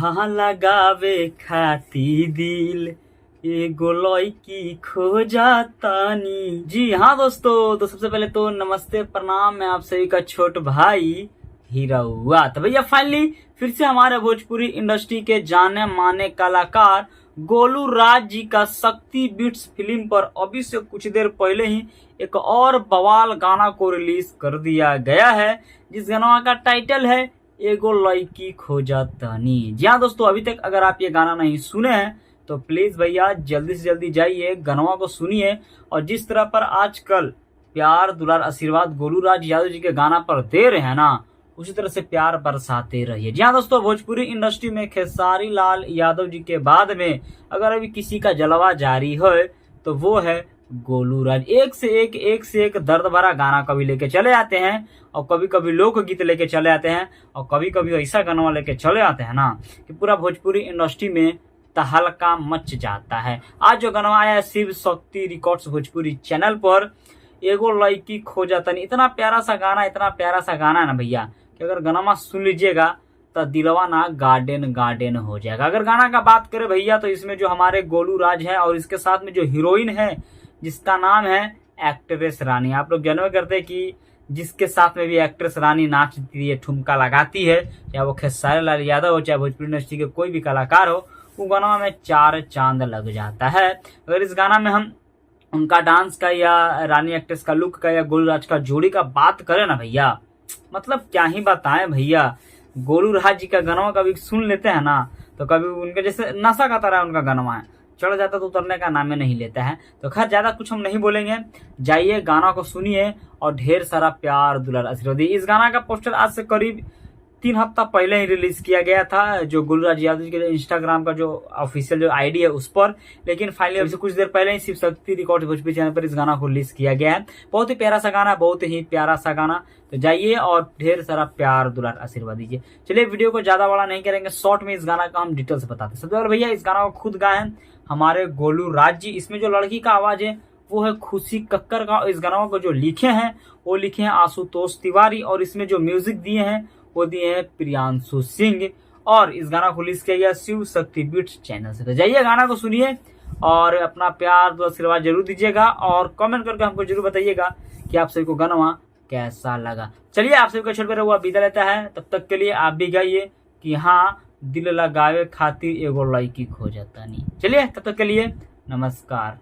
हाँ लगावे खाती दिल एगो लड़की खो जातानी। जी हाँ दोस्तों, तो सबसे पहले तो नमस्ते प्रणाम, मैं आप सभी का छोट भाई हीरा। तो भैया फाइनली फिर से हमारे भोजपुरी इंडस्ट्री के जाने माने कलाकार गोलू राज जी का शक्ति बीट्स फिल्म पर अभी से कुछ देर पहले ही एक और बवाल गाना को रिलीज कर दिया गया है, जिस गाना का टाइटल है एगो लड़की खो जातानी। जी हाँ दोस्तों, अभी तक अगर आप ये गाना नहीं सुने हैं तो प्लीज भैया जल्दी से जल्दी जाइए गानवा को सुनिए, और जिस तरह पर आजकल प्यार दुलार आशीर्वाद गोलू राज यादव जी के गाना पर दे रहे हैं ना, उसी तरह से प्यार बरसाते रहिए। जी हाँ दोस्तों, भोजपुरी इंडस्ट्री में खेसारी लाल यादव जी के बाद में अगर अभी किसी का जलवा जारी है तो वो है गोलू राज। एक से एक दर्द भरा गाना कभी लेके चले आते हैं, और कभी कभी लोकगीत लेके चले आते हैं, और कभी कभी ऐसा गाना लेके चले आते हैं ना कि पूरा भोजपुरी इंडस्ट्री में तहलका मच जाता है। आज जो गाना आया है शिव शक्ति रिकॉर्ड्स भोजपुरी चैनल पर, एगो लड़की खो जातानी, इतना प्यारा सा गाना है ना भैया कि अगर गाना सुन लीजिएगा तो दिलवा ना गार्डन हो जाएगा। अगर गाना का बात करें भैया तो इसमें जो हमारे गोलू राज है और इसके साथ में जो हीरोइन है जिसका नाम है एक्ट्रेस रानी, आप लोग जानवे करते हैं कि जिसके साथ में भी एक्ट्रेस रानी नाचती है, ठुमका लगाती है, चाहे वो खेसारी लाल यादव हो चाहे भोजपुरी इंडस्ट्री के कोई भी कलाकार हो, वो गाना में चार चांद लग जाता है। अगर इस गाना में हम उनका डांस का या रानी एक्ट्रेस का लुक का या गोलू राज का जोड़ी का बात करें ना भैया, मतलब क्या ही बताएं भैया। गोलू राज जी का गाना कभी सुन लेते हैं ना तो कभी उनके जैसे नशा का तरह उनका गाना है, चढ़ जाता तो उतरने का नाम नहीं लेता है। तो खैर ज्यादा कुछ हम नहीं बोलेंगे, जाइए गाना को सुनिए और ढेर सारा प्यार दुलार आशीर्वाद। इस गाना का पोस्टर आज से करीब 3 हफ्ता पहले ही रिलीज किया गया था, जो गोलू राज यादव जी के इंस्टाग्राम का जो ऑफिशियल जो आईडी है उस पर, लेकिन फाइनली अभी से कुछ देर पहले ही शिव शक्ति रिकॉर्ड भोजपुरी चैनल पर इस गाना को रिलीज किया गया है। बहुत ही प्यारा सा गाना, बहुत ही प्यारा सा गाना, तो जाइए और ढेर सारा प्यार दुलार आशीर्वाद दीजिए। चलिए वीडियो को ज्यादा बड़ा नहीं करेंगे, शॉर्ट में इस गाना का हम डिटेल से बताते हैं। सबसे पहले भैया इस गाना को खुद गाए हैं हमारे गोलू राज जी। इसमें जो लड़की का आवाज है वो है खुशी कक्कर का, और इस गाना को जो लिखे हैं वो लिखे हैं आशुतोष तिवारी, और इसमें जो म्यूजिक दिए हैं वो दिए हैं प्रियांशु सिंह, और इस गाना को रिलीज किया गया शिव शक्ति बीट्स चैनल से। तो जाइए गाना को सुनिए और अपना प्यार तो आशीर्वाद जरूर दीजिएगा, और कमेंट करके हमको जरूर बताइएगा कि आप सभी को गाना कैसा लगा। चलिए आप सभी को छोड़ कर हुआ विदा लेता है, तब तक के लिए आप भी गाइए कि हाँ दिल लगावे खातिर एगो लड़की खो जातानी। चलिए तब तक के लिए नमस्कार।